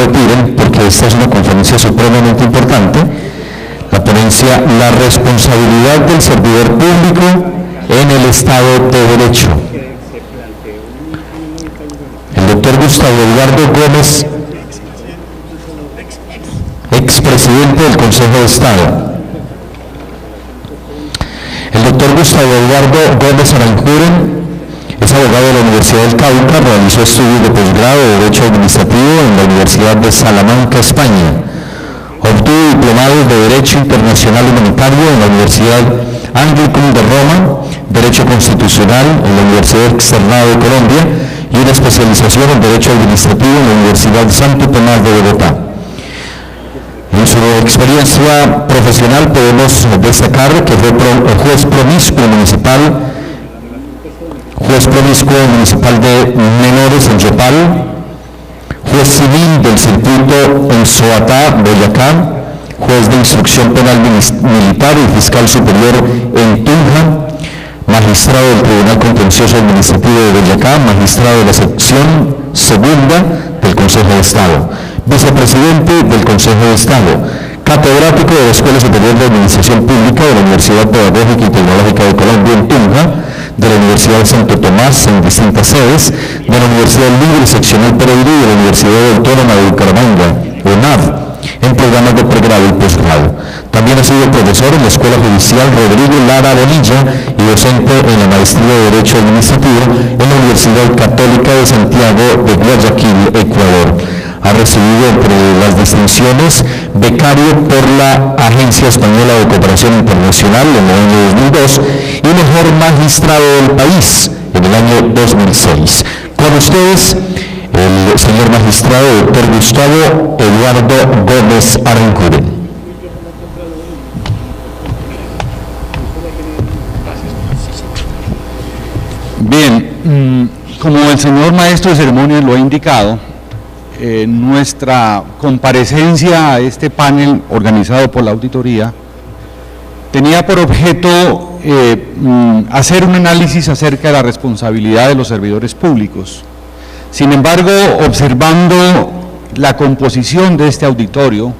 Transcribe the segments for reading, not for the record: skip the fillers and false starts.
retiren, porque esta es una conferencia supremamente importante. La ponencia, la responsabilidad del servidor público en el Estado de Derecho. El doctor Gustavo Eduardo Gómez, expresidente del Consejo de Estado. El doctor Gustavo Eduardo Gómez Arancuren es abogado de la Universidad del Cauca, realizó estudios de posgrado de Derecho Administrativo en la Universidad de Salamanca, España. Obtuvo diplomados de Derecho Internacional Humanitario en la Universidad Anglicum de Roma, Derecho Constitucional en la Universidad Externado de Colombia y una especialización en Derecho Administrativo en la Universidad Santo Tomás de Bogotá. En su experiencia profesional podemos destacar que fue juez promiscuo municipal de menores en Yopal, juez civil del circuito en Soatá, Boyacá, juez de instrucción penal militar y fiscal superior en Tunja, magistrado del Tribunal Contencioso Administrativo de Boyacá, magistrado de la sección segunda del Consejo de Estado, vicepresidente del Consejo de Estado, catedrático de la Escuela Superior de Administración Pública de la Universidad Pedagógica y Tecnológica de Colombia en Tunja, de la Universidad de Santo Tomás en distintas sedes, de la Universidad Libre Seccional Pereira y de la Universidad Autónoma de Bucaramanga, UNAV, en programas de pregrado y posgrado. También ha sido profesor en la Escuela Judicial Rodrigo Lara Bonilla y docente en la Maestría de Derecho Administrativo en la Universidad Católica de Santiago de Guayaquil, Ecuador. Ha recibido entre las distinciones becario por la Agencia Española de Cooperación Internacional en el año 2002 y mejor magistrado del país en el año 2006. Con ustedes, el señor magistrado doctor Gustavo Eduardo Gómez Arancuren. Bien, como el señor maestro de ceremonias lo ha indicado, nuestra comparecencia a este panel organizado por la auditoría tenía por objeto hacer un análisis acerca de la responsabilidad de los servidores públicos. Sin embargo, observando la composición de este auditorio,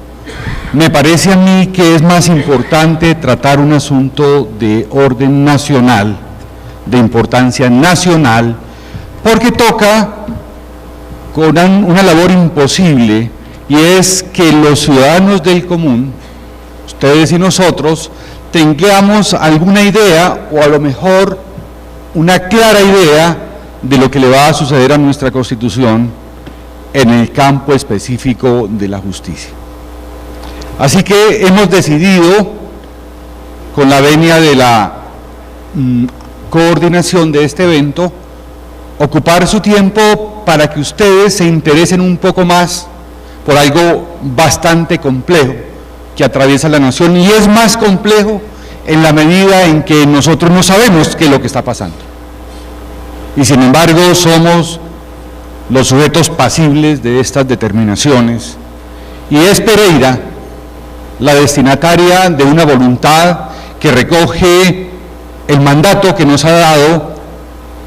me parece a mí que es más importante tratar un asunto de orden nacional, de importancia nacional, porque toca con una labor imposible, y es que los ciudadanos del común, ustedes y nosotros, tengamos alguna idea, o a lo mejor una clara idea, de lo que le va a suceder a nuestra Constitución en el campo específico de la justicia. Así que hemos decidido, con la venia de la coordinación de este evento, ocupar su tiempo para que ustedes se interesen un poco más por algo bastante complejo que atraviesa la nación, y es más complejo en la medida en que nosotros no sabemos qué es lo que está pasando. Y sin embargo somos los sujetos pasibles de estas determinaciones, y es Pereira la destinataria de una voluntad que recoge el mandato que nos ha dado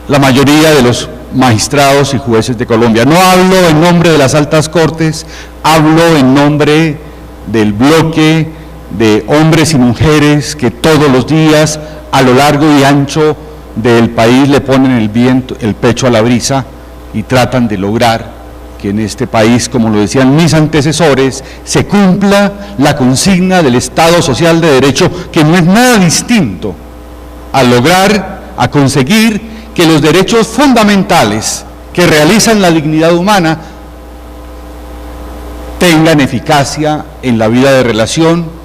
la mayoría de los magistrados y jueces de Colombia. No hablo en nombre de las altas cortes, hablo en nombre del bloque de hombres y mujeres que todos los días a lo largo y ancho del país le ponen el pecho a la brisa y tratan de lograr que en este país, como lo decían mis antecesores, se cumpla la consigna del Estado Social de Derecho, que no es nada distinto a lograr, a conseguir que los derechos fundamentales que realizan la dignidad humana tengan eficacia en la vida de relación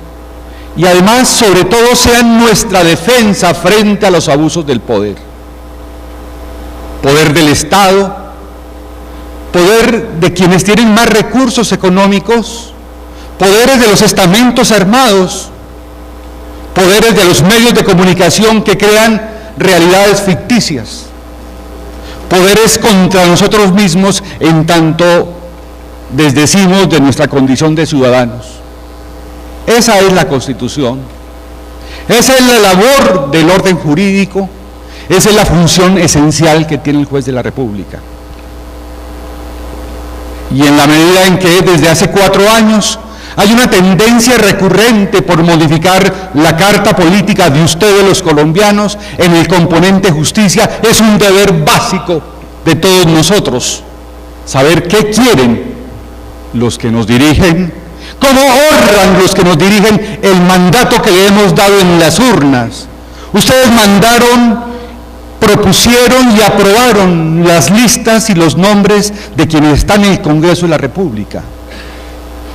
y además, sobre todo, sean nuestra defensa frente a los abusos del poder. Poder del Estado, poder de quienes tienen más recursos económicos, poderes de los estamentos armados, poderes de los medios de comunicación que crean realidades ficticias, poderes contra nosotros mismos en tanto desdecimos de nuestra condición de ciudadanos. Esa es la Constitución, esa es la labor del orden jurídico, esa es la función esencial que tiene el juez de la República. y en la medida en que desde hace 4 años hay una tendencia recurrente por modificar la carta política de ustedes los colombianos en el componente justicia, es un deber básico de todos nosotros saber qué quieren los que nos dirigen, cómo honran los que nos dirigen el mandato que le hemos dado en las urnas. Ustedes mandaron, propusieron y aprobaron las listas y los nombres de quienes están en el Congreso de la República.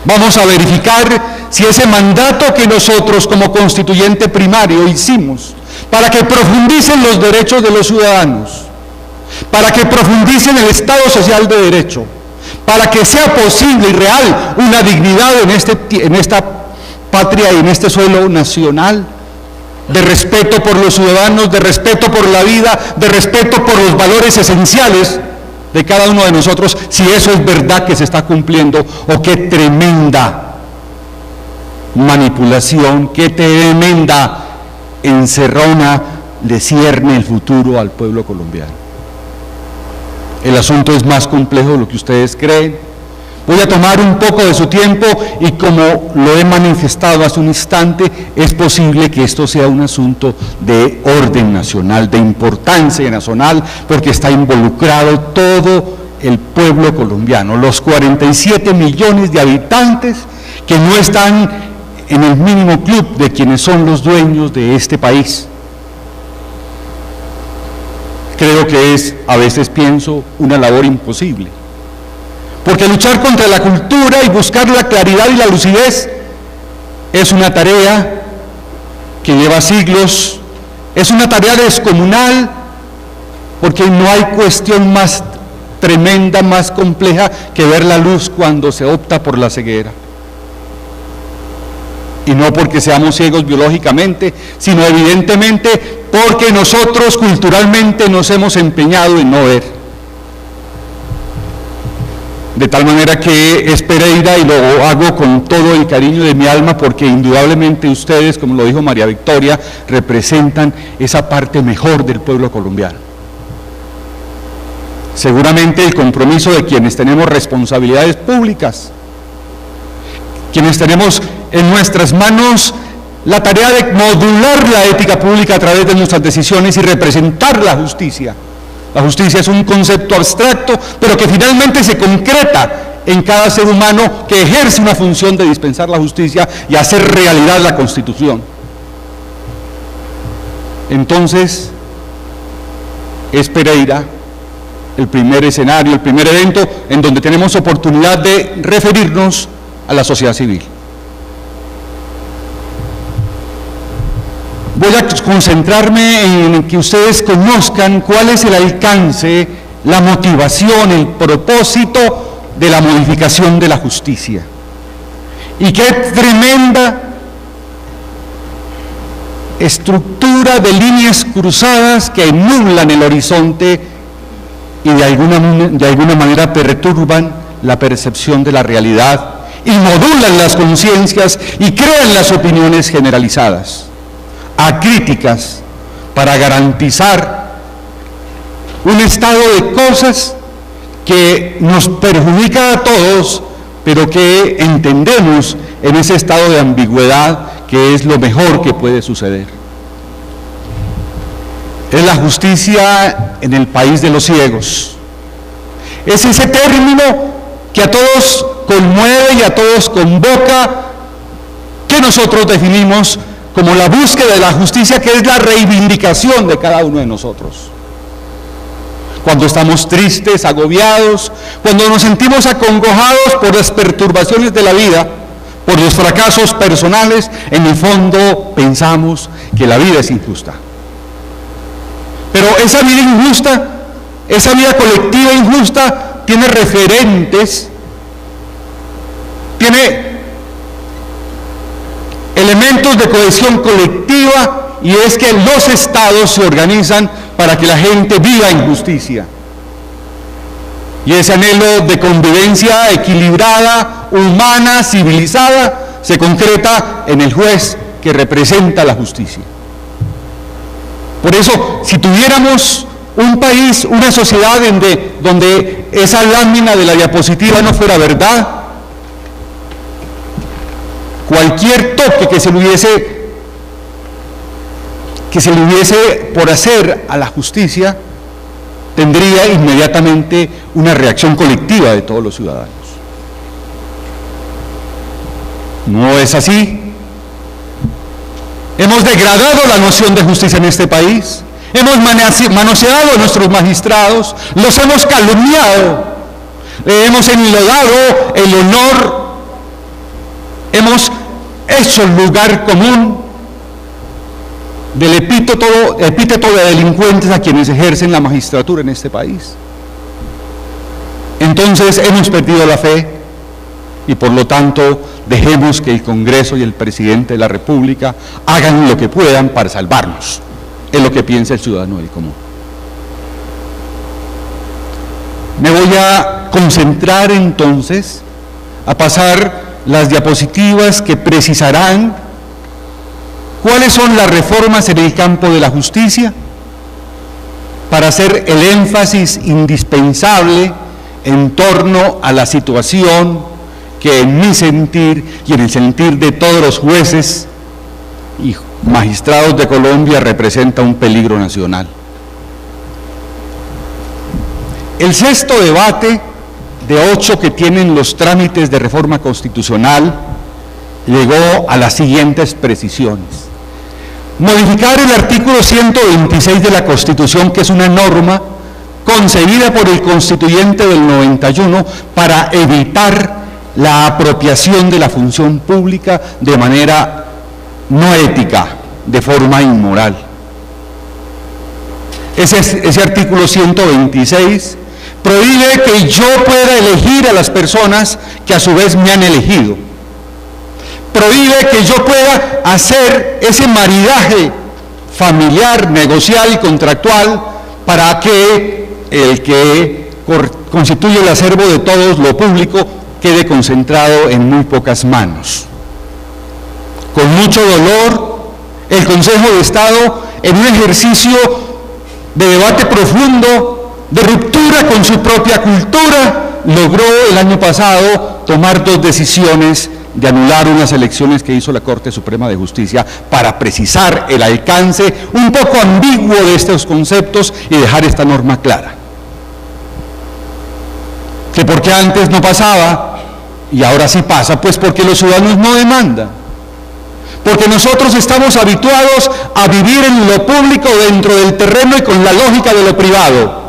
Vamos a verificar si ese mandato que nosotros como constituyente primario hicimos para que profundicen los derechos de los ciudadanos, para que profundicen el Estado Social de Derecho, para que sea posible y real una dignidad en esta patria y en este suelo nacional, de respeto por los ciudadanos, de respeto por la vida, de respeto por los valores esenciales de cada uno de nosotros, si eso es verdad que se está cumpliendo, o qué tremenda manipulación, qué tremenda encerrona le cierne el futuro al pueblo colombiano. El asunto es más complejo de lo que ustedes creen. Voy a tomar un poco de su tiempo y, como lo he manifestado hace un instante, es posible que esto sea un asunto de orden nacional, de importancia nacional, porque está involucrado todo el pueblo colombiano, los 47 millones de habitantes que no están en el mínimo club de quienes son los dueños de este país. Creo que es, a veces pienso, una labor imposible. Porque luchar contra la cultura y buscar la claridad y la lucidez es una tarea que lleva siglos, es una tarea descomunal, porque no hay cuestión más tremenda, más compleja que ver la luz cuando se opta por la ceguera. Y no porque seamos ciegos biológicamente, sino evidentemente porque nosotros culturalmente nos hemos empeñado en no ver. De tal manera que es Pereira, y lo hago con todo el cariño de mi alma, porque indudablemente ustedes, como lo dijo María Victoria, representan esa parte mejor del pueblo colombiano. Seguramente el compromiso de quienes tenemos responsabilidades públicas, quienes tenemos en nuestras manos la tarea de modular la ética pública a través de nuestras decisiones y representar la justicia. La justicia es un concepto abstracto, pero que finalmente se concreta en cada ser humano que ejerce una función de dispensar la justicia y hacer realidad la Constitución. Entonces, es Pereira el primer escenario, el primer evento en donde tenemos oportunidad de referirnos a la sociedad civil. Voy a concentrarme en que ustedes conozcan cuál es el alcance, la motivación, el propósito de la modificación de la justicia. Y qué tremenda estructura de líneas cruzadas que nublan el horizonte y de alguna manera perturban la percepción de la realidad y modulan las conciencias y crean las opiniones generalizadas, acríticas, para garantizar un estado de cosas que nos perjudica a todos, pero que entendemos en ese estado de ambigüedad que es lo mejor que puede suceder. Es la justicia en el país de los ciegos. Es ese término que a todos conmueve y a todos convoca, que nosotros definimos como la búsqueda de la justicia, que es la reivindicación de cada uno de nosotros. Cuando estamos tristes, agobiados, cuando nos sentimos acongojados por las perturbaciones de la vida, por los fracasos personales, en el fondo pensamos que la vida es injusta. Pero esa vida injusta, esa vida colectiva injusta, tiene referentes, tiene elementos de cohesión colectiva, y es que los estados se organizan para que la gente viva en justicia. Y ese anhelo de convivencia equilibrada, humana, civilizada, se concreta en el juez que representa la justicia. Por eso, si tuviéramos un país, una sociedad donde esa lámina de la diapositiva no fuera verdad. Cualquier toque que se le hubiese por hacer a la justicia tendría inmediatamente una reacción colectiva de todos los ciudadanos. No es así. Hemos degradado la noción de justicia en este país, hemos manoseado a nuestros magistrados, los hemos calumniado, hemos enlodado el honor, hemos hecho el lugar común del epíteto de delincuentes a quienes ejercen la magistratura en este país. Entonces hemos perdido la fe y por lo tanto dejemos que el Congreso y el Presidente de la República hagan lo que puedan para salvarnos. Es lo que piensa el ciudadano del común. Me voy a concentrar entonces a pasar las diapositivas que precisarán cuáles son las reformas en el campo de la justicia para hacer el énfasis indispensable en torno a la situación que en mi sentir y en el sentir de todos los jueces y magistrados de Colombia representa un peligro nacional. El sexto debate de 8 que tienen los trámites de reforma constitucional llegó a las siguientes precisiones. Modificar el artículo 126 de la Constitución, que es una norma concebida por el constituyente del 91 para evitar la apropiación de la función pública de manera no ética, de forma inmoral. Ese artículo 126 prohíbe que yo pueda elegir a las personas que a su vez me han elegido. Prohíbe que yo pueda hacer ese maridaje familiar, negocial y contractual para que el que constituye el acervo de todos, lo público, quede concentrado en muy pocas manos. Con mucho dolor, el Consejo de Estado, en un ejercicio de debate profundo, de ruptura con su propia cultura, logró el año pasado tomar 2 decisiones de anular unas elecciones que hizo la Corte Suprema de Justicia para precisar el alcance un poco ambiguo de estos conceptos y dejar esta norma clara. Que porque antes no pasaba y ahora sí pasa, pues porque los ciudadanos no demandan. Porque nosotros estamos habituados a vivir en lo público dentro del terreno y con la lógica de lo privado,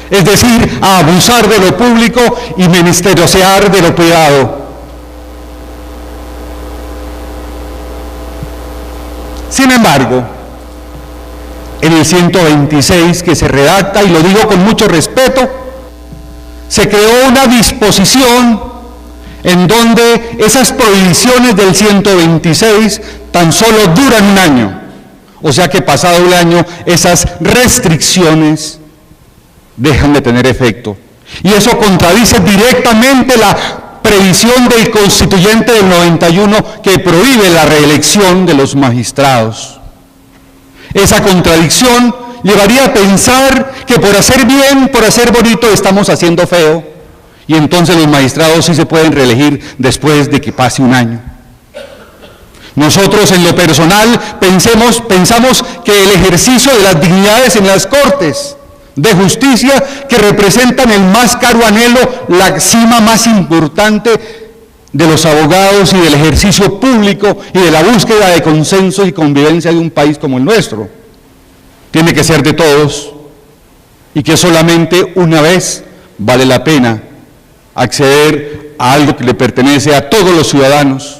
es decir, a abusar de lo público y ministeriosear de lo privado. Sin embargo, en el 126 que se redacta, y lo digo con mucho respeto, se creó una disposición en donde esas prohibiciones del 126 tan solo duran un año. O sea que pasado el año, esas restricciones dejan de tener efecto. Y eso contradice directamente la previsión del constituyente del 91 que prohíbe la reelección de los magistrados. Esa contradicción llevaría a pensar que por hacer bien, por hacer bonito, estamos haciendo feo, y entonces los magistrados sí se pueden reelegir después de que pase un año. Nosotros en lo personal pensamos que el ejercicio de las dignidades en las Cortes de Justicia, que representan el más caro anhelo, la cima más importante de los abogados y del ejercicio público y de la búsqueda de consenso y convivencia de un país como el nuestro, tiene que ser de todos, y que solamente una vez vale la pena acceder a algo que le pertenece a todos los ciudadanos.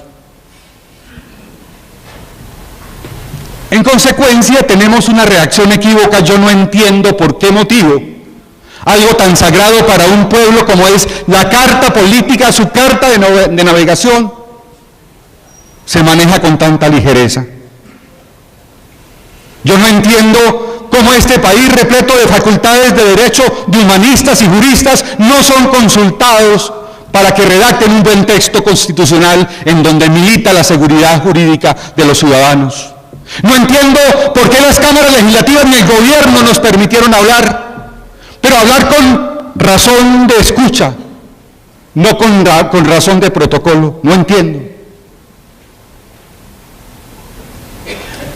En consecuencia, tenemos una reacción equívoca. Yo no entiendo por qué motivo algo tan sagrado para un pueblo como es la carta política, su carta de navegación, se maneja con tanta ligereza. Yo no entiendo cómo este país, repleto de facultades de derecho, de humanistas y juristas, no son consultados para que redacten un buen texto constitucional en donde milita la seguridad jurídica de los ciudadanos. No entiendo por qué las cámaras legislativas ni el gobierno nos permitieron hablar. pero hablar con razón de escucha, no con razón de protocolo. No entiendo.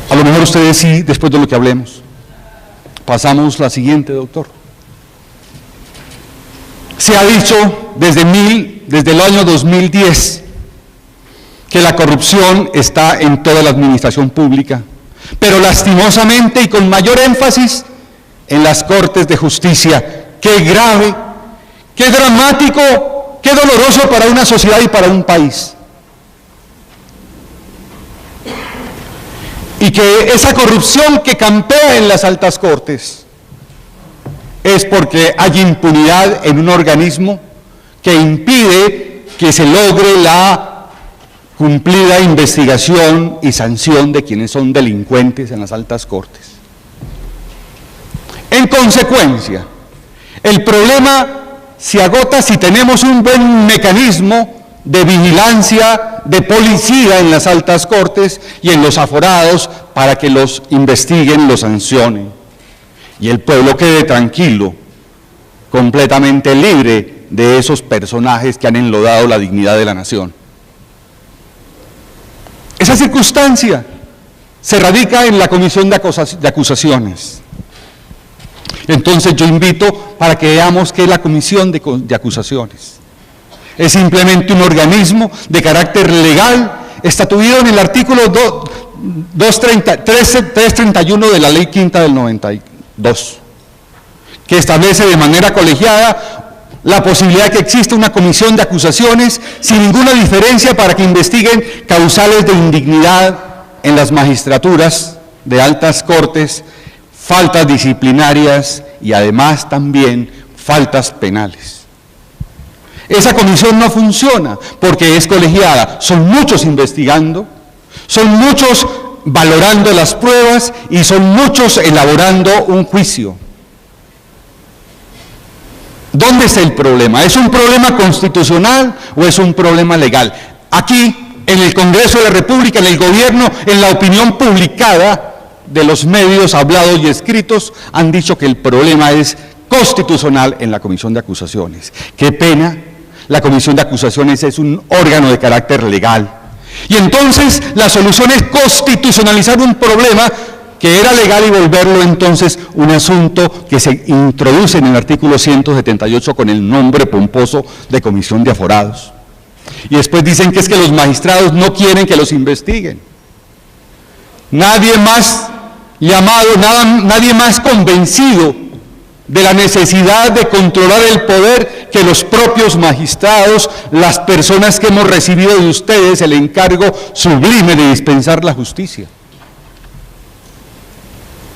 A lo mejor ustedes sí, después de lo que hablemos. Pasamos la siguiente, doctor. Se ha dicho desde el año 2010 que la corrupción está en toda la administración pública, pero lastimosamente y con mayor énfasis en las Cortes de Justicia. Qué grave, qué dramático, qué doloroso para una sociedad y para un país. Y que esa corrupción que campea en las altas cortes es porque hay impunidad en un organismo que impide que se logre la cumplida investigación y sanción de quienes son delincuentes en las altas cortes. En consecuencia, el problema se agota si tenemos un buen mecanismo de vigilancia, de policía en las altas cortes y en los aforados para que los investiguen, los sancionen. Y el pueblo quede tranquilo, completamente libre de esos personajes que han enlodado la dignidad de la nación. Esa circunstancia se radica en la Comisión de Acusaciones. Entonces yo invito para que veamos qué es la Comisión de Acusaciones. Es simplemente un organismo de carácter legal, estatuido en el artículo 331 de la Ley Quinta del 92, que establece de manera colegiada la posibilidad de que exista una comisión de acusaciones sin ninguna diferencia para que investiguen causales de indignidad en las magistraturas de altas cortes, faltas disciplinarias y además también faltas penales. Esa comisión no funciona porque es colegiada, son muchos investigando, son muchos valorando las pruebas y son muchos elaborando un juicio. ¿Dónde está el problema? ¿Es un problema constitucional o es un problema legal? Aquí, en el Congreso de la República, en el gobierno, en la opinión publicada de los medios hablados y escritos, han dicho que el problema es constitucional en la Comisión de Acusaciones. ¡Qué pena! La Comisión de Acusaciones es un órgano de carácter legal. Y entonces la solución es constitucionalizar un problema que era legal y volverlo entonces un asunto que se introduce en el artículo 178 con el nombre pomposo de Comisión de Aforados. Y después dicen que es que los magistrados no quieren que los investiguen. Nadie más llamado, nadie más convencido de la necesidad de controlar el poder que los propios magistrados, las personas que hemos recibido de ustedes el encargo sublime de dispensar la justicia.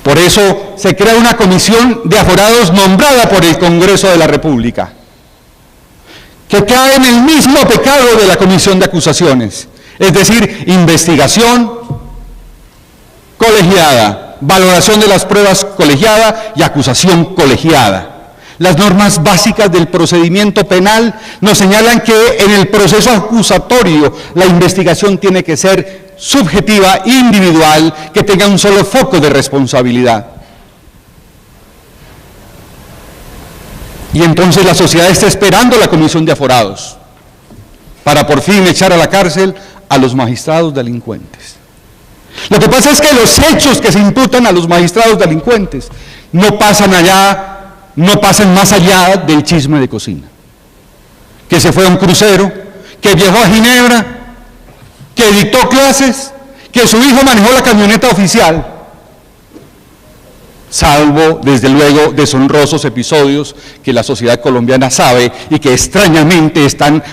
Por eso se crea una comisión de aforados nombrada por el Congreso de la República, que cae en el mismo pecado de la Comisión de Acusaciones, es decir, investigación colegiada, valoración de las pruebas colegiada y acusación colegiada. Las normas básicas del procedimiento penal nos señalan que en el proceso acusatorio la investigación tiene que ser subjetiva, individual, que tenga un solo foco de responsabilidad. Y entonces la sociedad está esperando la comisión de aforados para por fin echar a la cárcel a los magistrados delincuentes. Lo que pasa es que los hechos que se imputan a los magistrados delincuentes no pasan más allá del chisme de cocina. Que se fue a un crucero, que viajó a Ginebra, que dictó clases, que su hijo manejó la camioneta oficial, salvo, desde luego, deshonrosos episodios que la sociedad colombiana sabe y que extrañamente están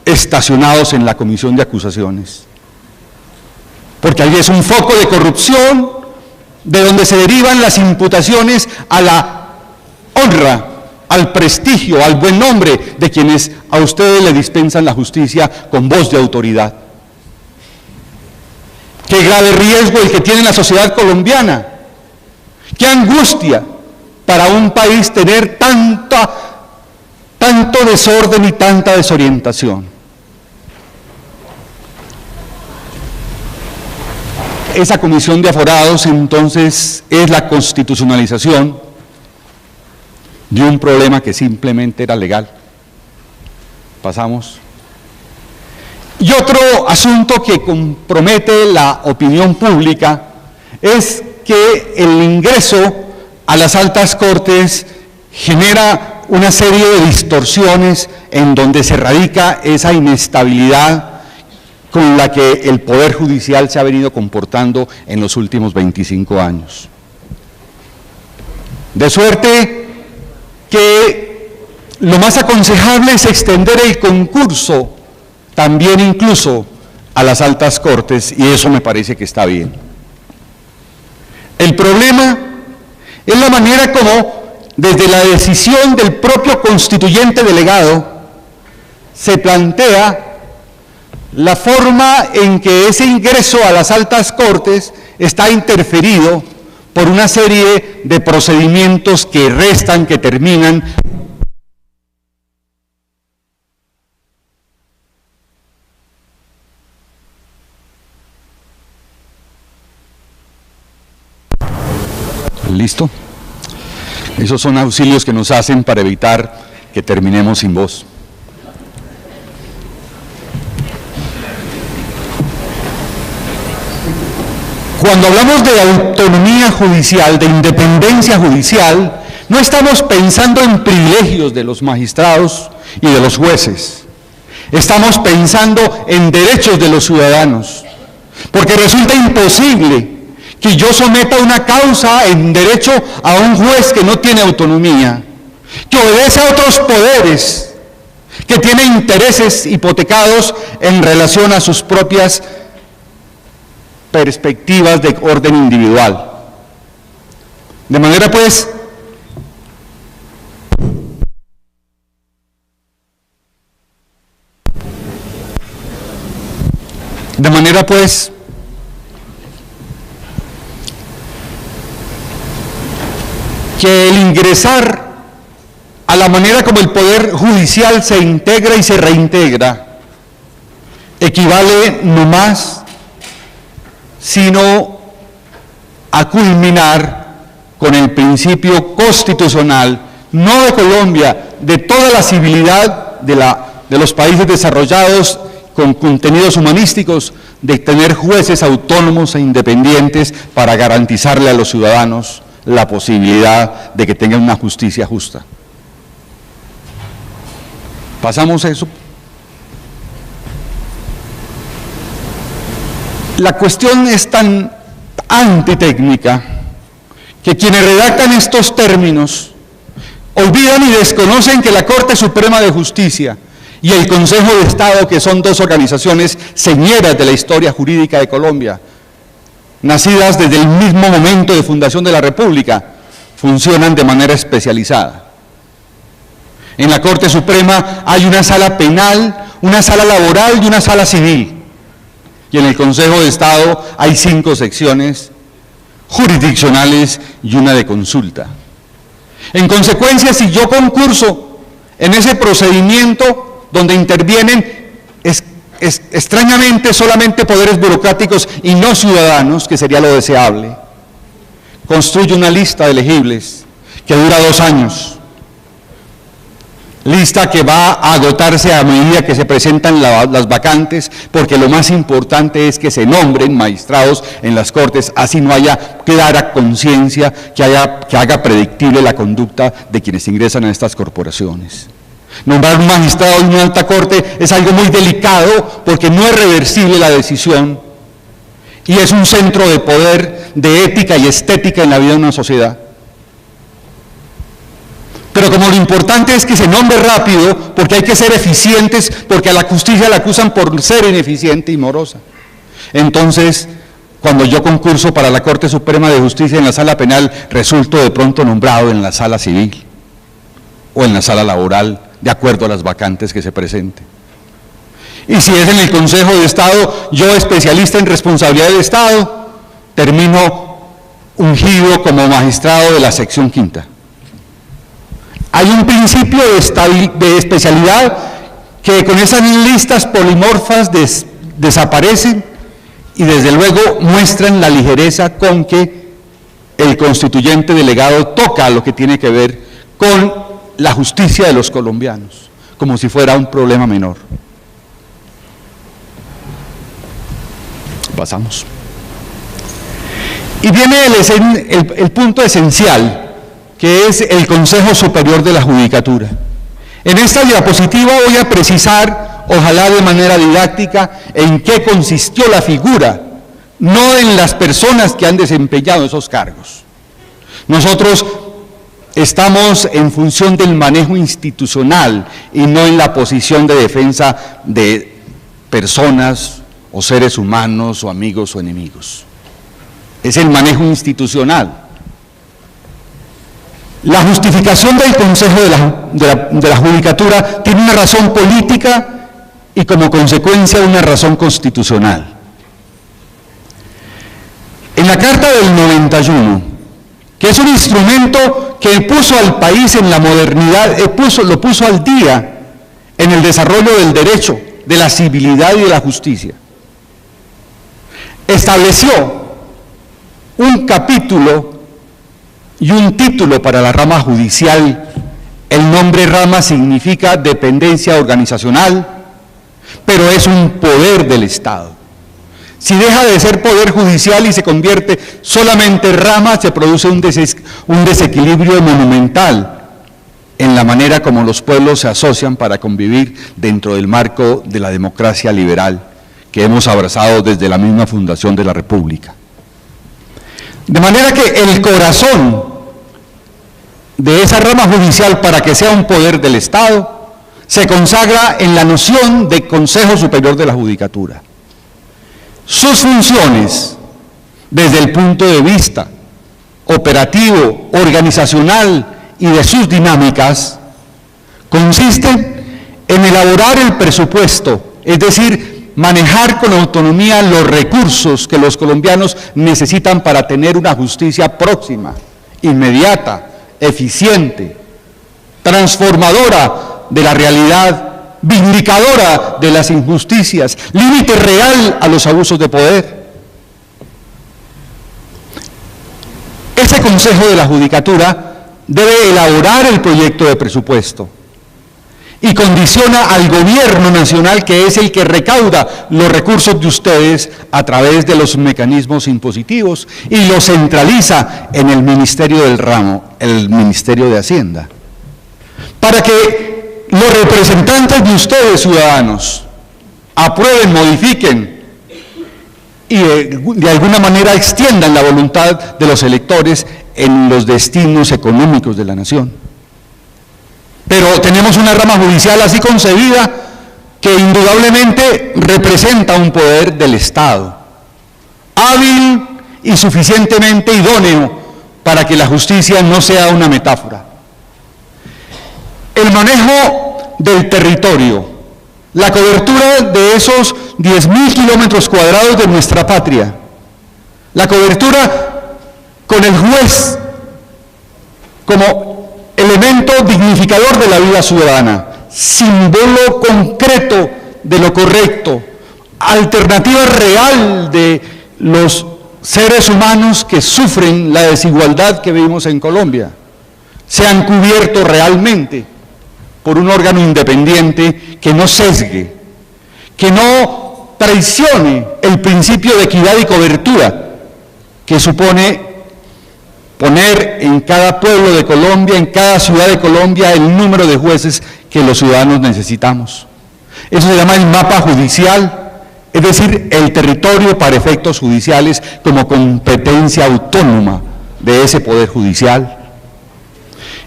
estacionados en la Comisión de Acusaciones. Porque ahí es un foco de corrupción, de donde se derivan las imputaciones a la honra, al prestigio, al buen nombre de quienes a ustedes le dispensan la justicia con voz de autoridad. Qué grave riesgo el que tiene la sociedad colombiana. Qué angustia para un país tener tanto desorden y tanta desorientación. Esa comisión de aforados entonces es la constitucionalización de un problema que simplemente era legal. Pasamos. Y otro asunto que compromete la opinión pública es que el ingreso a las altas cortes genera una serie de distorsiones en donde se radica esa inestabilidad con la que el Poder Judicial se ha venido comportando en los últimos 25 años. De suerte que lo más aconsejable es extender el concurso también incluso a las altas cortes, y eso me parece que está bien. El problema es la manera como, desde la decisión del propio constituyente delegado, se plantea la forma en que ese ingreso a las altas cortes está interferido por una serie de procedimientos que restan, que terminan. ¿Listo? Esos son auxilios que nos hacen para evitar que terminemos sin voz. Cuando hablamos de autonomía judicial, de independencia judicial, no estamos pensando en privilegios de los magistrados y de los jueces. Estamos pensando en derechos de los ciudadanos, porque resulta imposible que yo someta una causa en derecho a un juez que no tiene autonomía, que obedece a otros poderes, que tiene intereses hipotecados en relación a sus propias perspectivas de orden individual. De manera pues que el ingresar a la manera como el Poder Judicial se integra y se reintegra equivale no más sino a culminar con el principio constitucional, no de Colombia, de toda la civilidad de los países desarrollados con contenidos humanísticos, de tener jueces autónomos e independientes para garantizarle a los ciudadanos la posibilidad de que tengan una justicia justa. Pasamos eso. La cuestión es tan antitécnica que quienes redactan estos términos olvidan y desconocen que la Corte Suprema de Justicia y el Consejo de Estado, que son dos organizaciones señeras de la historia jurídica de Colombia, nacidas desde el mismo momento de fundación de la República, funcionan de manera especializada. En la Corte Suprema hay una sala penal, una sala laboral y una sala civil. Y en el Consejo de Estado hay 5 secciones jurisdiccionales y una de consulta. En consecuencia, si yo concurso en ese procedimiento donde intervienen extrañamente solamente poderes burocráticos y no ciudadanos, que sería lo deseable, construyo una lista de elegibles que dura 2 años. Lista que va a agotarse a medida que se presentan las vacantes, porque lo más importante es que se nombren magistrados en las cortes, así no haya clara conciencia que haga predictible la conducta de quienes ingresan a estas corporaciones. Nombrar un magistrado en una alta corte es algo muy delicado porque no es reversible la decisión y es un centro de poder, de ética y estética en la vida de una sociedad. Pero como lo importante es que se nombre rápido, porque hay que ser eficientes, porque a la justicia la acusan por ser ineficiente y morosa. Entonces, cuando yo concurso para la Corte Suprema de Justicia en la sala penal, resulto de pronto nombrado en la sala civil o en la sala laboral, de acuerdo a las vacantes que se presenten. Y si es en el Consejo de Estado, yo especialista en responsabilidad del Estado, termino ungido como magistrado de la sección 5ª. Hay un principio de especialidad que con esas listas polimorfas desaparecen y desde luego muestran la ligereza con que el constituyente delegado toca lo que tiene que ver con la justicia de los colombianos, como si fuera un problema menor. Pasamos. Y viene el punto esencial, que es el Consejo Superior de la Judicatura. En esta diapositiva voy a precisar, ojalá de manera didáctica, en qué consistió la figura, no en las personas que han desempeñado esos cargos. Nosotros estamos en función del manejo institucional y no en la posición de defensa de personas o seres humanos o amigos o enemigos. Es el manejo institucional. La justificación del Consejo de la Judicatura tiene una razón política y como consecuencia una razón constitucional. En la Carta del 91, que es un instrumento que puso al país en la modernidad, lo puso al día en el desarrollo del derecho, de la civilidad y de la justicia, estableció un capítulo y un título para la rama judicial. El nombre rama significa dependencia organizacional, pero es un poder del Estado. Si deja de ser poder judicial y se convierte solamente en rama, se produce un desequilibrio monumental en la manera como los pueblos se asocian para convivir dentro del marco de la democracia liberal que hemos abrazado desde la misma fundación de la República. De manera que el corazón de esa rama judicial, para que sea un poder del Estado, se consagra en la noción de Consejo Superior de la Judicatura. Sus funciones, desde el punto de vista operativo, organizacional y de sus dinámicas, consisten en elaborar el presupuesto, es decir, manejar con autonomía los recursos que los colombianos necesitan para tener una justicia próxima, inmediata, eficiente, transformadora de la realidad, vindicadora de las injusticias, límite real a los abusos de poder. Ese Consejo de la Judicatura debe elaborar el proyecto de presupuesto y condiciona al gobierno nacional, que es el que recauda los recursos de ustedes a través de los mecanismos impositivos y los centraliza en el Ministerio del Ramo, el Ministerio de Hacienda, para que los representantes de ustedes, ciudadanos, aprueben, modifiquen y de alguna manera extiendan la voluntad de los electores en los destinos económicos de la nación. Pero tenemos una rama judicial así concebida que indudablemente representa un poder del Estado, hábil y suficientemente idóneo para que la justicia no sea una metáfora. El manejo del territorio, la cobertura de esos 10.000 kilómetros cuadrados de nuestra patria, la cobertura con el juez como elemento dignificador de la vida ciudadana, símbolo concreto de lo correcto, alternativa real de los seres humanos que sufren la desigualdad que vivimos en Colombia, se han cubierto realmente por un órgano independiente que no sesgue, que no traicione el principio de equidad y cobertura que supone poner en cada pueblo de Colombia, en cada ciudad de Colombia, el número de jueces que los ciudadanos necesitamos. Eso se llama el mapa judicial, es decir, el territorio para efectos judiciales como competencia autónoma de ese poder judicial.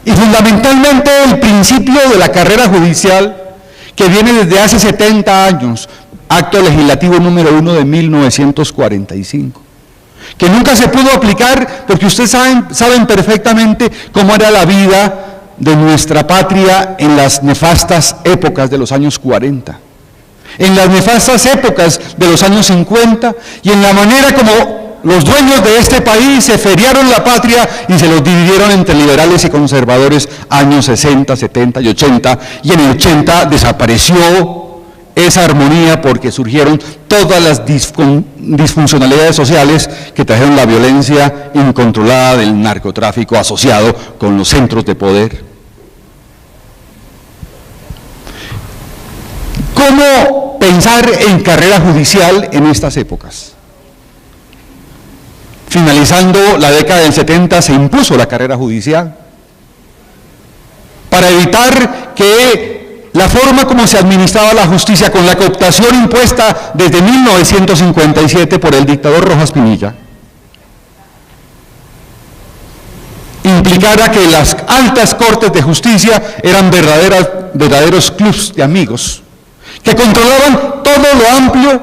Y fundamentalmente el principio de la carrera judicial, que viene desde hace 70 años, acto legislativo número 1 de 1945, que nunca se pudo aplicar porque ustedes saben perfectamente cómo era la vida de nuestra patria en las nefastas épocas de los años 40, en las nefastas épocas de los años 50 y en la manera como los dueños de este país se feriaron la patria y se los dividieron entre liberales y conservadores años 60, 70 y 80, y en el 80 desapareció esa armonía porque surgieron todas las disfuncionalidades sociales que trajeron la violencia incontrolada del narcotráfico asociado con los centros de poder. pensar en carrera judicial en estas épocas. Finalizando la década del 70 se impuso la carrera judicial para evitar que la forma como se administraba la justicia con la cooptación impuesta desde 1957 por el dictador Rojas Pinilla implicara que las altas cortes de justicia eran verdaderos clubs de amigos que controlaban todo lo amplio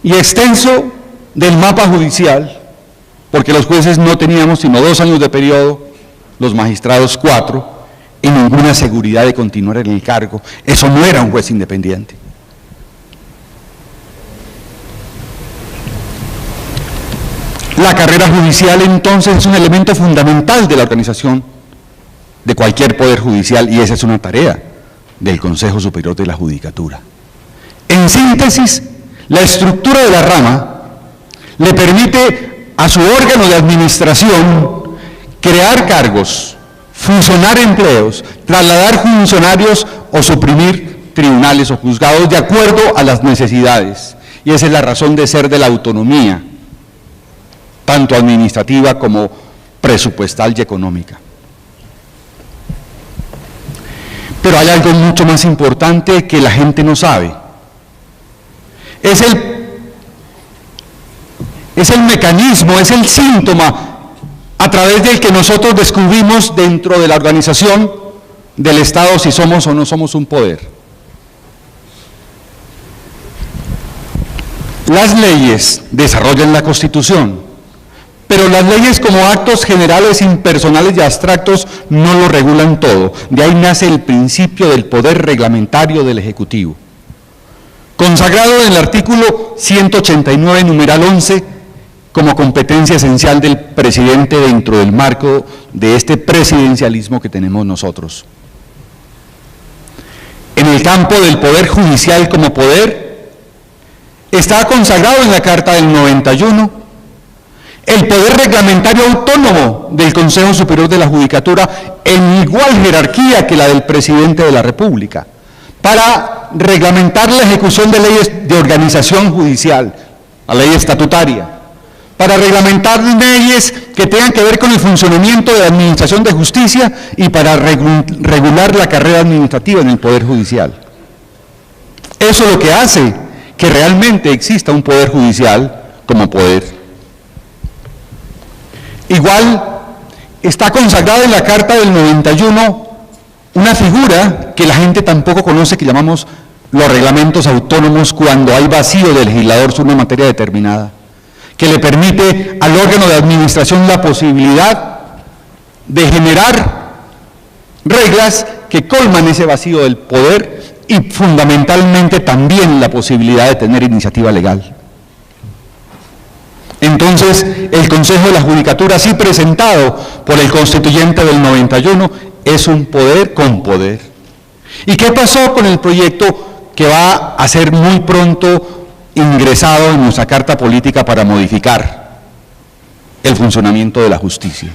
y extenso del mapa judicial, porque los jueces no teníamos sino 2 años de periodo, los magistrados 4, y ninguna seguridad de continuar en el cargo. Eso no era un juez independiente. La carrera judicial entonces es un elemento fundamental de la organización de cualquier poder judicial y esa es una tarea del Consejo Superior de la Judicatura. En síntesis, la estructura de la rama le permite a su órgano de administración crear cargos, fusionar empleos, trasladar funcionarios o suprimir tribunales o juzgados de acuerdo a las necesidades. Y esa es la razón de ser de la autonomía, tanto administrativa como presupuestal y económica. Pero hay algo mucho más importante que la gente no sabe. Es el mecanismo, es el síntoma a través del que nosotros descubrimos dentro de la organización del Estado si somos o no somos un poder. Las leyes desarrollan la Constitución, pero las leyes como actos generales, impersonales y abstractos no lo regulan todo. De ahí nace el principio del poder reglamentario del Ejecutivo, consagrado en el artículo 189, numeral 11, como competencia esencial del presidente dentro del marco de este presidencialismo que tenemos nosotros. En el campo del poder judicial como poder, está consagrado en la Carta del 91, el poder reglamentario autónomo del Consejo Superior de la Judicatura en igual jerarquía que la del presidente de la República, para reglamentar la ejecución de leyes de organización judicial, la ley estatutaria, para reglamentar leyes que tengan que ver con el funcionamiento de la administración de justicia y para regular la carrera administrativa en el Poder Judicial. Eso es lo que hace que realmente exista un Poder Judicial como poder. Igual está consagrada en la Carta del 91 una figura que la gente tampoco conoce que llamamos los reglamentos autónomos cuando hay vacío del legislador sobre una materia determinada, que le permite al órgano de administración la posibilidad de generar reglas que colman ese vacío del poder y fundamentalmente también la posibilidad de tener iniciativa legal. Entonces, el Consejo de la Judicatura, así presentado por el Constituyente del 91, es un poder con poder. ¿Y qué pasó con el proyecto que va a ser muy pronto ingresado en nuestra Carta Política para modificar el funcionamiento de la justicia?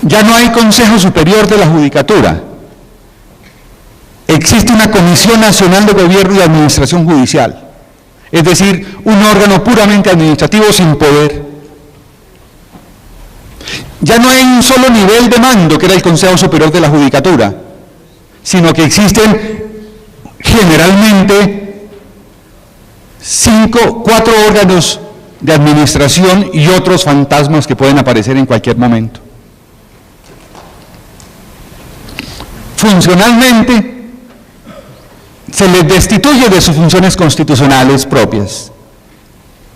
Ya no hay Consejo Superior de la Judicatura. Existe una Comisión Nacional de Gobierno y Administración Judicial. Es decir, un órgano puramente administrativo sin poder. Ya no hay un solo nivel de mando, que era el Consejo Superior de la Judicatura, sino que existen generalmente 4 órganos de administración y otros fantasmas que pueden aparecer en cualquier momento. Funcionalmente, se les destituye de sus funciones constitucionales propias,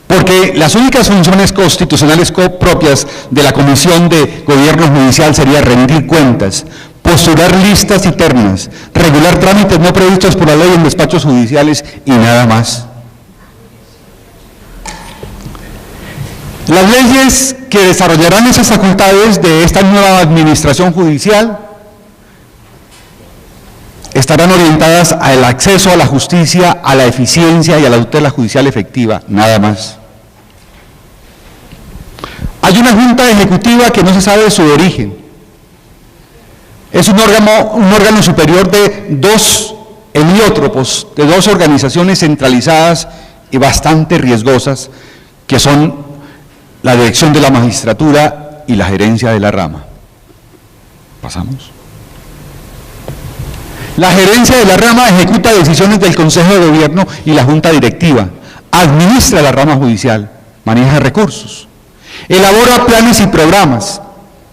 porque las únicas funciones constitucionales propias de la Comisión de Gobierno Judicial sería rendir cuentas, postular listas y ternas, regular trámites no previstos por la ley en despachos judiciales y nada más. Las leyes que desarrollarán esas facultades de esta nueva administración judicial estarán orientadas al acceso a la justicia, a la eficiencia y a la tutela judicial efectiva, nada más. Hay una Junta Ejecutiva que no se sabe su origen. Es un órgano superior de 2 heliótropos de dos organizaciones centralizadas y bastante riesgosas, que son la dirección de la magistratura y la gerencia de la rama. Pasamos. La gerencia de la rama ejecuta decisiones del Consejo de Gobierno y la Junta Directiva, administra la rama judicial, maneja recursos, elabora planes y programas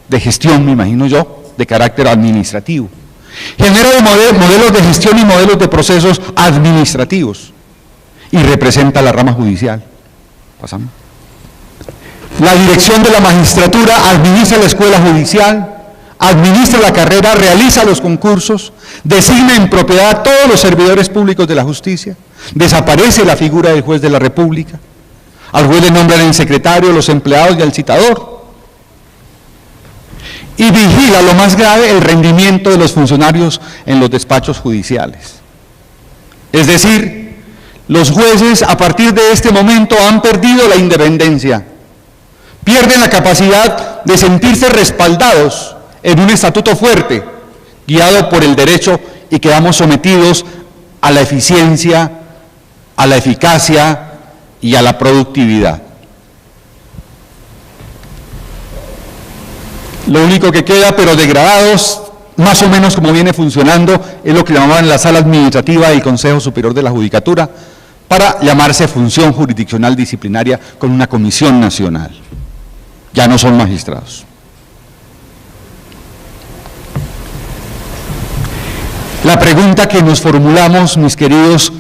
de gestión, me imagino yo, de carácter administrativo, genera modelos de gestión y modelos de procesos administrativos y representa la rama judicial. Pasamos. La dirección de la magistratura administra la escuela judicial, administra la carrera, realiza los concursos, designa en propiedad a todos los servidores públicos de la justicia, desaparece la figura del juez de la República, al juez le nombran el secretario, los empleados y al citador, y vigila, lo más grave, el rendimiento de los funcionarios en los despachos judiciales. Es decir, los jueces a partir de este momento han perdido la independencia, pierden la capacidad de sentirse respaldados en un estatuto fuerte, guiado por el derecho, y quedamos sometidos a la eficiencia, a la eficacia y a la productividad. Lo único que queda, pero degradados, más o menos como viene funcionando, es lo que llamaban la Sala Administrativa del Consejo Superior de la Judicatura, para llamarse Función Jurisdiccional Disciplinaria, con una comisión nacional. Ya no son magistrados. La pregunta que nos formulamos, mis queridos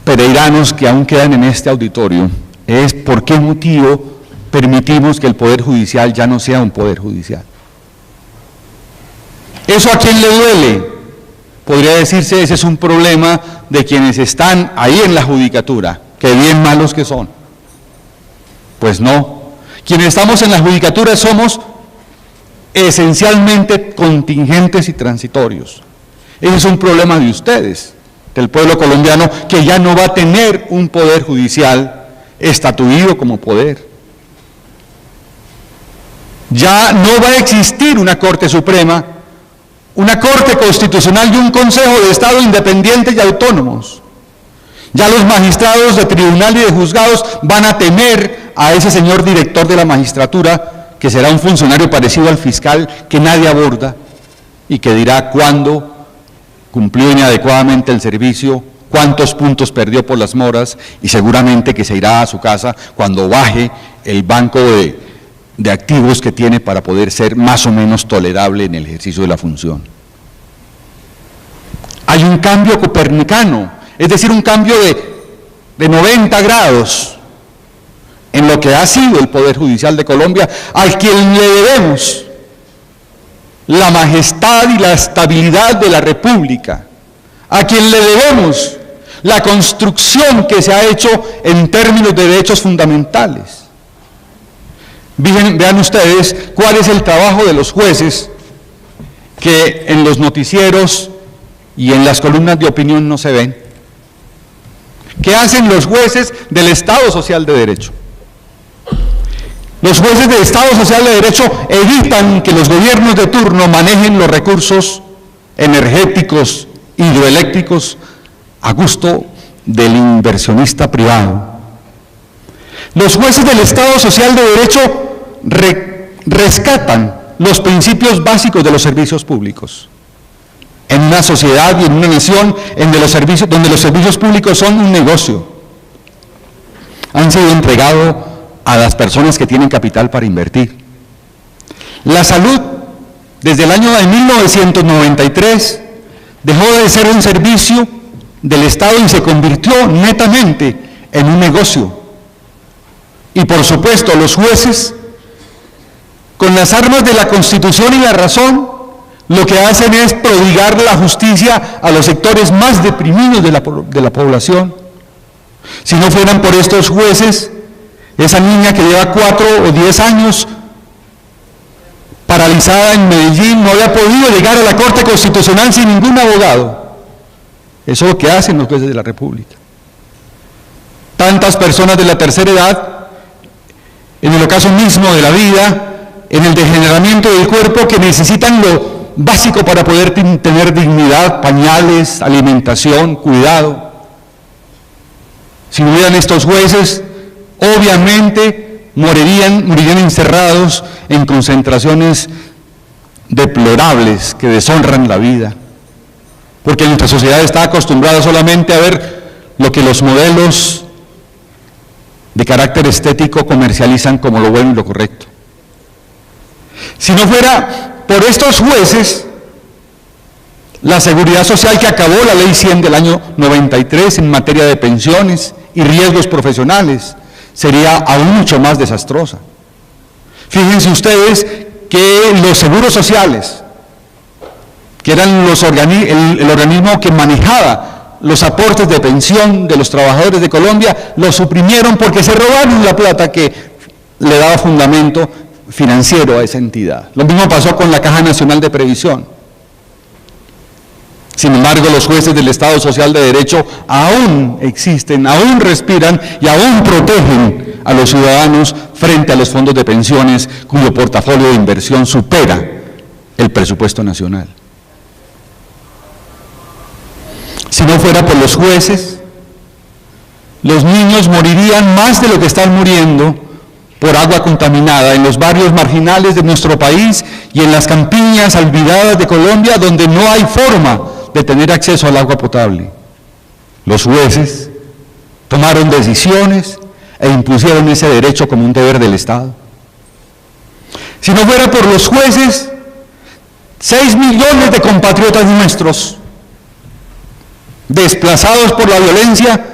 pereiranos que aún quedan en este auditorio, es ¿por qué motivo permitimos que el Poder Judicial ya no sea un Poder Judicial? ¿Eso a quién le duele? Podría decirse, ese es un problema de quienes están ahí en la judicatura, que bien malos que son. Pues no. Quienes estamos en la judicatura somos esencialmente contingentes y transitorios. Ese es un problema de ustedes, del pueblo colombiano, que ya no va a tener un Poder Judicial estatuido como poder. Ya no va a existir una Corte Suprema, una Corte Constitucional y un Consejo de Estado independientes y autónomos. Ya los magistrados de tribunal y de juzgados van a temer a ese señor director de la magistratura, que será un funcionario parecido al fiscal que nadie aborda y que dirá cuándo cumplió inadecuadamente el servicio, cuántos puntos perdió por las moras, y seguramente que se irá a su casa cuando baje el banco de activos que tiene para poder ser más o menos tolerable en el ejercicio de la función. Hay un cambio copernicano, es decir, un cambio de 90 grados en lo que ha sido el Poder Judicial de Colombia, al quien le debemos la majestad y la estabilidad de la República, a quien le debemos la construcción que se ha hecho en términos de derechos fundamentales. Vean ustedes cuál es el trabajo de los jueces, que en los noticieros y en las columnas de opinión no se ven. ¿Qué hacen los jueces del Estado Social de Derecho? Los jueces del Estado Social de Derecho evitan que los gobiernos de turno manejen los recursos energéticos, hidroeléctricos, a gusto del inversionista privado. Los jueces del Estado Social de Derecho rescatan los principios básicos de los servicios públicos. En una sociedad y en una nación donde los servicios públicos son un negocio, han sido entregados a las personas que tienen capital para invertir. La salud, desde el año de 1993, dejó de ser un servicio del Estado y se convirtió netamente en un negocio. Y por supuesto, los jueces, con las armas de la Constitución y la razón, lo que hacen es prodigar la justicia a los sectores más deprimidos de la población. Si no fueran por estos jueces, esa niña que lleva 4 o 10 años paralizada en Medellín no había podido llegar a la Corte Constitucional sin ningún abogado. Eso es lo que hacen los jueces de la República. Tantas personas de la tercera edad, en el ocaso mismo de la vida, en el degeneramiento del cuerpo, que necesitan lo básico para poder tener dignidad, pañales, alimentación, cuidado. Si no hubieran estos jueces, obviamente morirían encerrados en concentraciones deplorables que deshonran la vida. Porque nuestra sociedad está acostumbrada solamente a ver lo que los modelos de carácter estético comercializan como lo bueno y lo correcto. Si no fuera por estos jueces, la seguridad social que acabó la Ley 100 del año 93 en materia de pensiones y riesgos profesionales sería aún mucho más desastrosa. Fíjense ustedes que los seguros sociales, que eran el organismo que manejaba los aportes de pensión de los trabajadores de Colombia, los suprimieron porque se robaron la plata que le daba fundamento financiero a esa entidad. Lo mismo pasó con la Caja Nacional de Previsión. Sin embargo, los jueces del Estado Social de Derecho aún existen, aún respiran y aún protegen a los ciudadanos frente a los fondos de pensiones cuyo portafolio de inversión supera el presupuesto nacional. Si no fuera por los jueces, los niños morirían más de lo que están muriendo por agua contaminada en los barrios marginales de nuestro país y en las campiñas olvidadas de Colombia, donde no hay forma de tener acceso al agua potable. Los jueces tomaron decisiones e impusieron ese derecho como un deber del Estado. Si no fuera por los jueces, 6 millones de compatriotas nuestros, desplazados por la violencia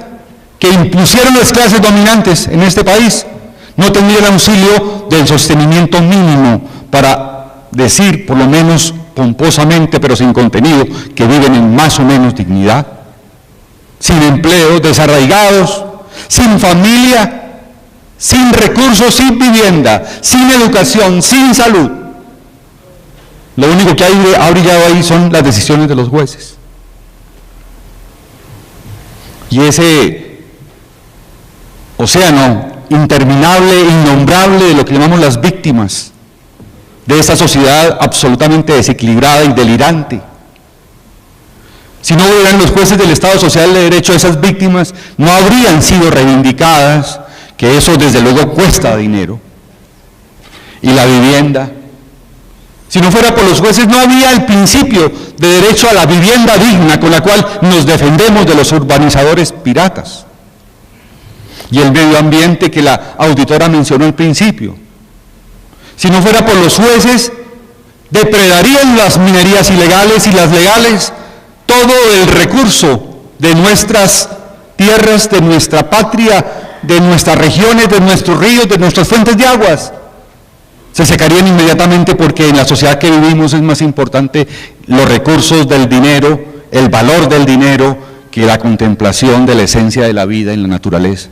que impusieron las clases dominantes en este país, no tendrían auxilio del sostenimiento mínimo para decir, por lo menos pomposamente pero sin contenido, que viven en más o menos dignidad, sin empleo, desarraigados, sin familia, sin recursos, sin vivienda, sin educación, sin salud. Lo único que ha brillado ahí son las decisiones de los jueces. Y ese océano interminable e innombrable de lo que llamamos las víctimas de esta sociedad absolutamente desequilibrada y delirante. Si no hubieran los jueces del Estado Social de Derecho, esas víctimas no habrían sido reivindicadas, que eso desde luego cuesta dinero, y la vivienda. Si no fuera por los jueces, no había el principio de derecho a la vivienda digna con la cual nos defendemos de los urbanizadores piratas. Y el medio ambiente que la auditora mencionó al principio. Si no fuera por los jueces, depredarían las minerías ilegales y las legales todo el recurso de nuestras tierras, de nuestra patria, de nuestras regiones, de nuestros ríos, de nuestras fuentes de aguas. Se secarían inmediatamente porque en la sociedad que vivimos es más importante los recursos del dinero, el valor del dinero, que la contemplación de la esencia de la vida en la naturaleza.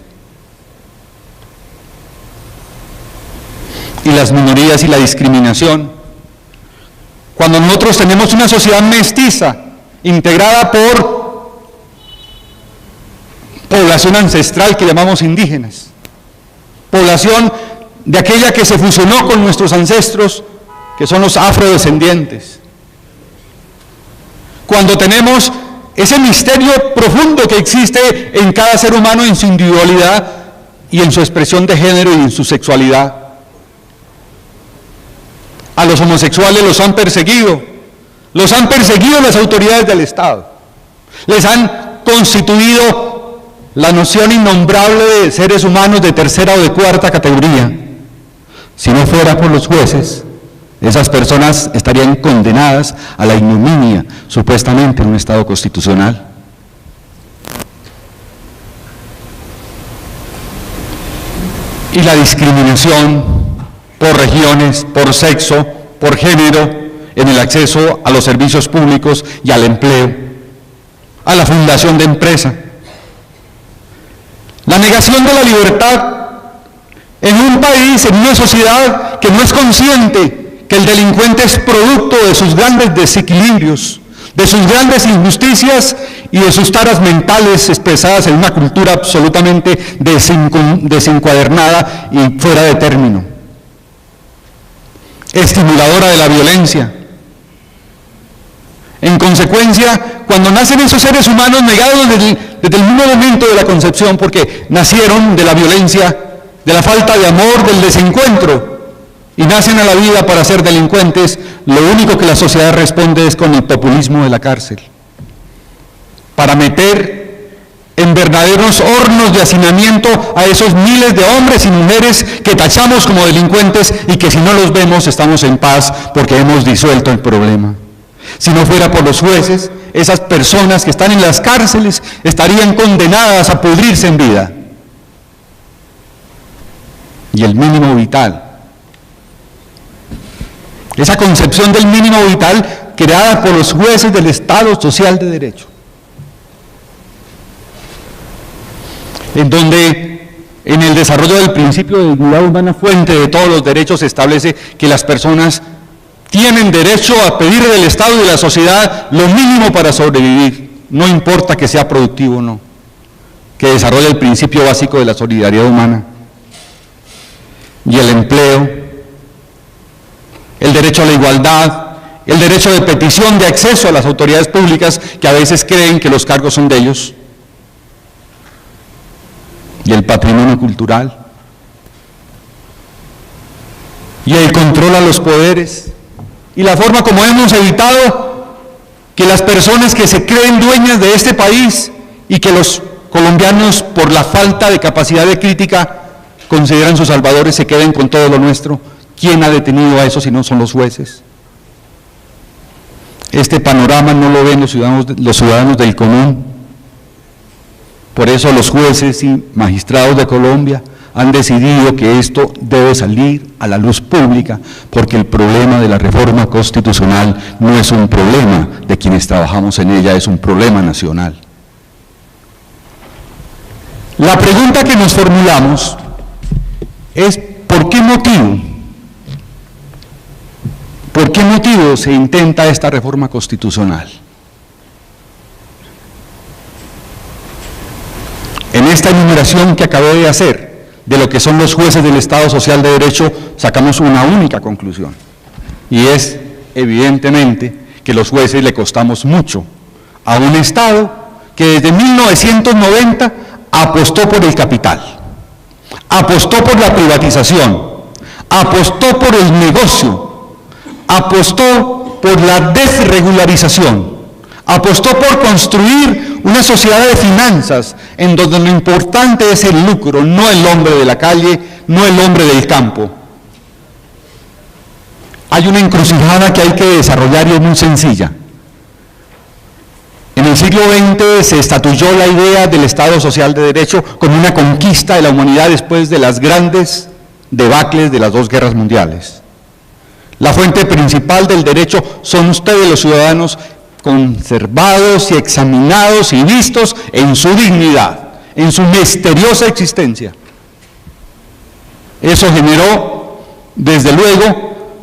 Y las minorías y la discriminación. Cuando nosotros tenemos una sociedad mestiza, integrada por población ancestral que llamamos indígenas, población de aquella que se fusionó con nuestros ancestros, que son los afrodescendientes. Cuando tenemos ese misterio profundo que existe en cada ser humano en su individualidad y en su expresión de género y en su sexualidad. A los homosexuales los han perseguido las autoridades del Estado, les han constituido la noción innombrable de seres humanos de tercera o de cuarta categoría. Si no fuera por los jueces, esas personas estarían condenadas a la ignominia, supuestamente en un Estado constitucional. Y la discriminación por regiones, por sexo, por género, en el acceso a los servicios públicos y al empleo, a la fundación de empresa. La negación de la libertad en un país, en una sociedad que no es consciente que el delincuente es producto de sus grandes desequilibrios, de sus grandes injusticias y de sus taras mentales expresadas en una cultura absolutamente desencuadernada y fuera de término, estimuladora de la violencia. En consecuencia, cuando nacen esos seres humanos negados desde el mismo momento de la concepción, porque nacieron de la violencia, de la falta de amor, del desencuentro, y nacen a la vida para ser delincuentes, lo único que la sociedad responde es con el populismo de la cárcel, para meter en verdaderos hornos de hacinamiento a esos miles de hombres y mujeres que tachamos como delincuentes y que si no los vemos estamos en paz porque hemos disuelto el problema. Si no fuera por los jueces, esas personas que están en las cárceles estarían condenadas a pudrirse en vida. Y el mínimo vital, esa concepción del mínimo vital creada por los jueces del Estado Social de Derecho, en donde en el desarrollo del principio de dignidad humana, fuente de todos los derechos, se establece que las personas tienen derecho a pedir del Estado y de la sociedad lo mínimo para sobrevivir, no importa que sea productivo o no, que desarrolla el principio básico de la solidaridad humana y el empleo, el derecho a la igualdad, el derecho de petición de acceso a las autoridades públicas que a veces creen que los cargos son de ellos, y el patrimonio cultural, y el control a los poderes, y la forma como hemos evitado que las personas que se creen dueñas de este país y que los colombianos, por la falta de capacidad de crítica, consideran sus salvadores, se queden con todo lo nuestro. ¿Quién ha detenido a eso si no son los jueces? Este panorama no lo ven los ciudadanos del común. Por eso los jueces y magistrados de Colombia han decidido que esto debe salir a la luz pública, porque el problema de la reforma constitucional no es un problema de quienes trabajamos en ella, es un problema nacional. La pregunta que nos formulamos es ¿por qué motivo? ¿Por qué motivo se intenta esta reforma constitucional? En esta enumeración que acabé de hacer, de lo que son los jueces del Estado Social de Derecho, sacamos una única conclusión, y es, evidentemente, que los jueces le costamos mucho a un Estado que desde 1990 apostó por el capital, apostó por la privatización, apostó por el negocio, apostó por la desregularización, apostó por construir una sociedad de finanzas en donde lo importante es el lucro, no el hombre de la calle, no el hombre del campo. Hay una encrucijada que hay que desarrollar y es muy sencilla. En el siglo XX se estatuyó la idea del Estado Social de Derecho como una conquista de la humanidad después de las grandes debacles de las dos guerras mundiales. La fuente principal del derecho son ustedes, los ciudadanos, conservados y examinados y vistos en su dignidad, en su misteriosa existencia. Eso generó, desde luego,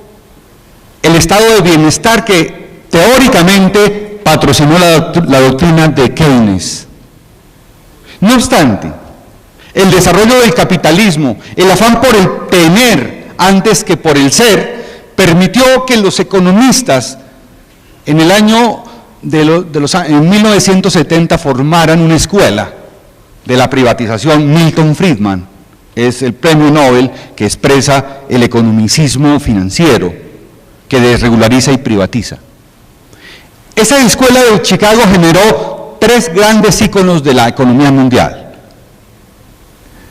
el estado de bienestar que teóricamente patrocinó la doctrina de Keynes. No obstante, el desarrollo del capitalismo, el afán por el tener antes que por el ser, permitió que los economistas en el año en 1970 formaran una escuela de la privatización. Milton Friedman es el premio Nobel que expresa el economicismo financiero, que desregulariza y privatiza. Esa escuela de Chicago generó tres grandes íconos de la economía mundial.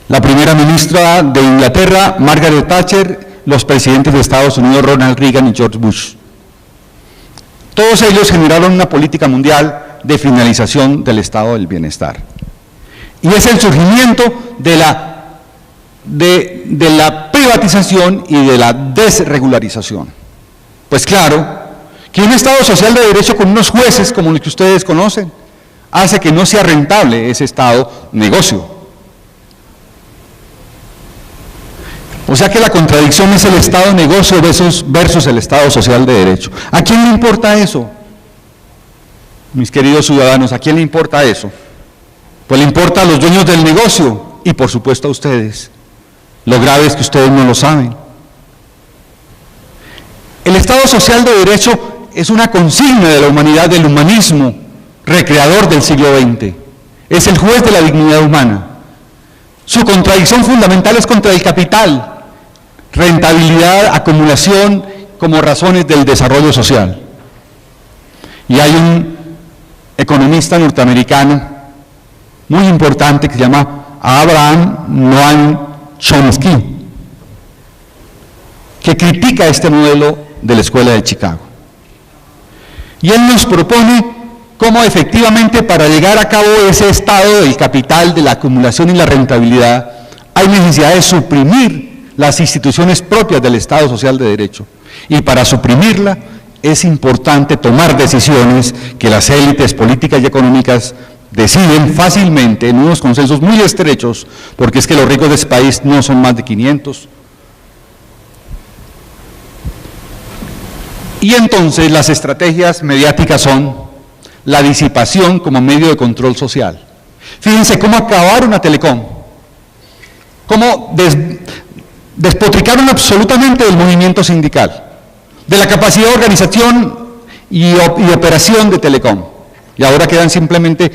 La primera ministra de Inglaterra, Margaret Thatcher, los presidentes de Estados Unidos, Ronald Reagan y George Bush. Todos ellos generaron una política mundial de finalización del estado del bienestar. Y es el surgimiento de la privatización y de la desregularización. Pues claro, que un Estado social de derecho con unos jueces como los que ustedes conocen, hace que no sea rentable ese Estado negocio. O sea que la contradicción es el Estado negocio versus el Estado social de derecho. ¿A quién le importa eso? Mis queridos ciudadanos, ¿a quién le importa eso? Pues le importa a los dueños del negocio y por supuesto a ustedes. Lo grave es que ustedes no lo saben. El Estado social de derecho es una consigna de la humanidad, del humanismo recreador del siglo XX. Es el juez de la dignidad humana. Su contradicción fundamental es contra el capital, rentabilidad, acumulación como razones del desarrollo social. Y hay un economista norteamericano muy importante que se llama Abraham Noam Chomsky, que critica este modelo de la Escuela de Chicago. Y él nos propone cómo efectivamente para llegar a cabo ese estado del capital, de la acumulación y la rentabilidad, hay necesidad de suprimir las instituciones propias del Estado Social de Derecho. Y para suprimirla es importante tomar decisiones que las élites políticas y económicas deciden fácilmente en unos consensos muy estrechos, porque es que los ricos de este país no son más de 500. Y entonces las estrategias mediáticas son la disipación como medio de control social. Fíjense cómo acabaron a Telecom, cómo despotricaron absolutamente del movimiento sindical, de la capacidad de organización y operación de Telecom. Y ahora quedan simplemente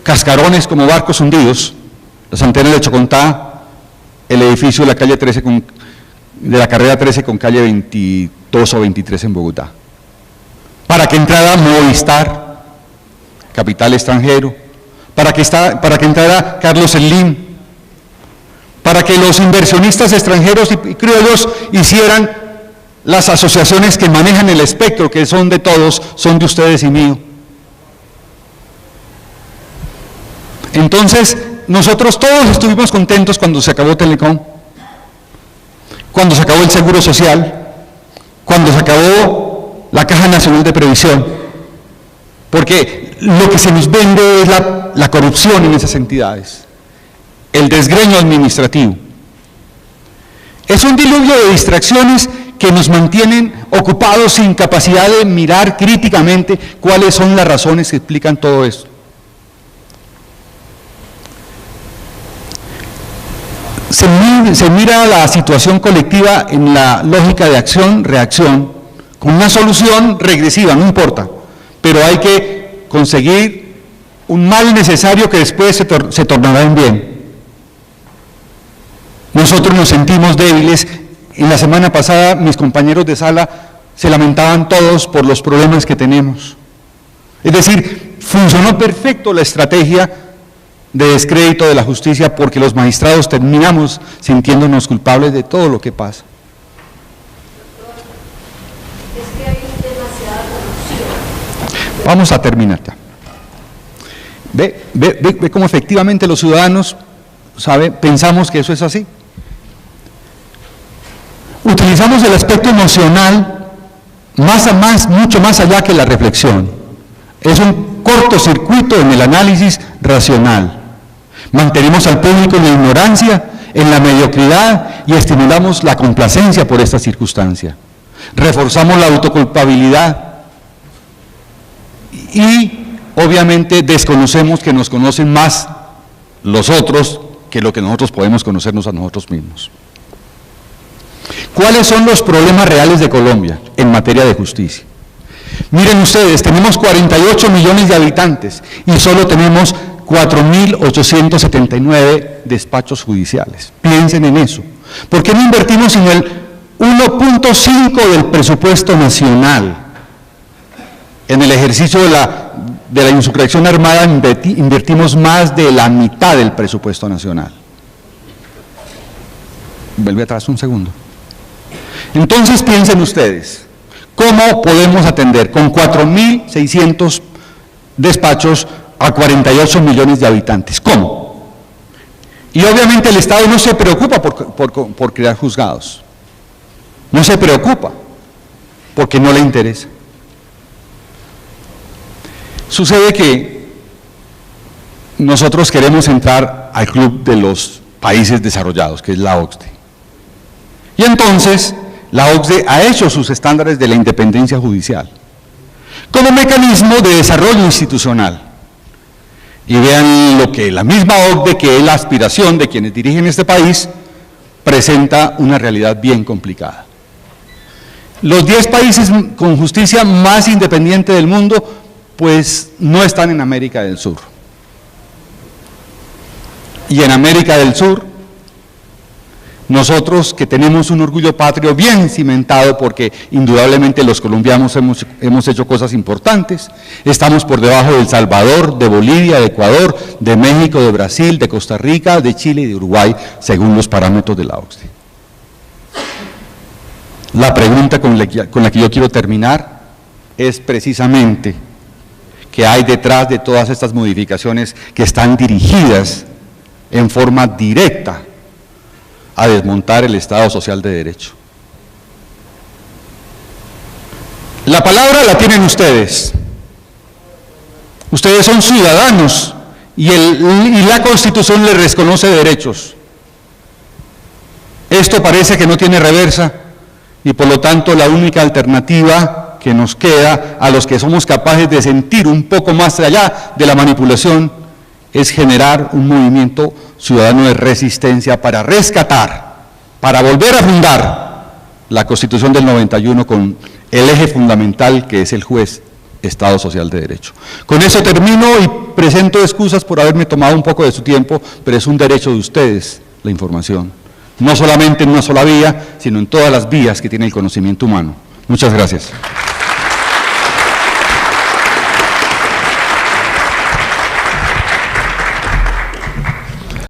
cascarones como barcos hundidos, las antenas de Chocontá, el edificio de la calle 13 de la carrera 13 con calle 22 o 23 en Bogotá. Para que entrara Movistar, capital extranjero, para que entrara Carlos Slim, para que los inversionistas extranjeros y criollos hicieran las asociaciones que manejan el espectro, que son de todos, son de ustedes y mío. Entonces, nosotros todos estuvimos contentos cuando se acabó Telecom, cuando se acabó el Seguro Social, cuando se acabó la Caja Nacional de Previsión, porque lo que se nos vende es la corrupción en esas entidades, el desgreño administrativo. Es un diluvio de distracciones que nos mantienen ocupados sin capacidad de mirar críticamente cuáles son las razones que explican todo esto. Se mira la situación colectiva en la lógica de acción-reacción, con una solución regresiva, no importa, pero hay que conseguir un mal necesario que después se tornará en bien. Nosotros nos sentimos débiles. En la semana pasada mis compañeros de sala se lamentaban todos por los problemas que tenemos. Es decir, funcionó perfecto la estrategia de descrédito de la justicia porque los magistrados terminamos sintiéndonos culpables de todo lo que pasa. Es que hay demasiada corrupción. Vamos a terminar ya. Ve cómo efectivamente los ciudadanos pensamos que eso es así. Utilizamos el aspecto emocional mucho más allá que la reflexión. Es un cortocircuito en el análisis racional. Mantenemos al público en la ignorancia, en la mediocridad y estimulamos la complacencia por esta circunstancia. Reforzamos la autoculpabilidad y obviamente desconocemos que nos conocen más los otros que lo que nosotros podemos conocernos a nosotros mismos. ¿Cuáles son los problemas reales de Colombia en materia de justicia? Miren ustedes, tenemos 48 millones de habitantes y solo tenemos 4.879 despachos judiciales. Piensen en eso. ¿Por qué no invertimos en el 1.5 del presupuesto nacional? En el ejercicio de la insurrección armada invertimos más de la mitad del presupuesto nacional. Vuelve atrás un segundo. Entonces piensen ustedes, ¿cómo podemos atender con 4.600 despachos a 48 millones de habitantes? ¿Cómo? Y obviamente el Estado no se preocupa por crear juzgados. No se preocupa porque no le interesa. Sucede que nosotros queremos entrar al club de los países desarrollados, que es la OCDE. Y entonces la OCDE ha hecho sus estándares de la independencia judicial como mecanismo de desarrollo institucional. Y vean lo que la misma OCDE, que es la aspiración de quienes dirigen este país, presenta una realidad bien complicada. Los 10 países con justicia más independiente del mundo, pues no están en América del Sur. Y en América del Sur, nosotros que tenemos un orgullo patrio bien cimentado, porque indudablemente los colombianos hemos hecho cosas importantes, estamos por debajo de El Salvador, de Bolivia, de Ecuador, de México, de Brasil, de Costa Rica, de Chile y de Uruguay, según los parámetros de la OCDE. La pregunta con la que yo quiero terminar es precisamente qué hay detrás de todas estas modificaciones que están dirigidas en forma directa a desmontar el Estado Social de Derecho. La palabra la tienen ustedes. Ustedes son ciudadanos y la Constitución les reconoce derechos. Esto parece que no tiene reversa y por lo tanto la única alternativa que nos queda a los que somos capaces de sentir un poco más allá de la manipulación es generar un movimiento ciudadano de resistencia para rescatar, para volver a fundar la Constitución del 91 con el eje fundamental que es el juez, Estado Social de Derecho. Con eso termino y presento excusas por haberme tomado un poco de su tiempo, pero es un derecho de ustedes la información, no solamente en una sola vía, sino en todas las vías que tiene el conocimiento humano. Muchas gracias.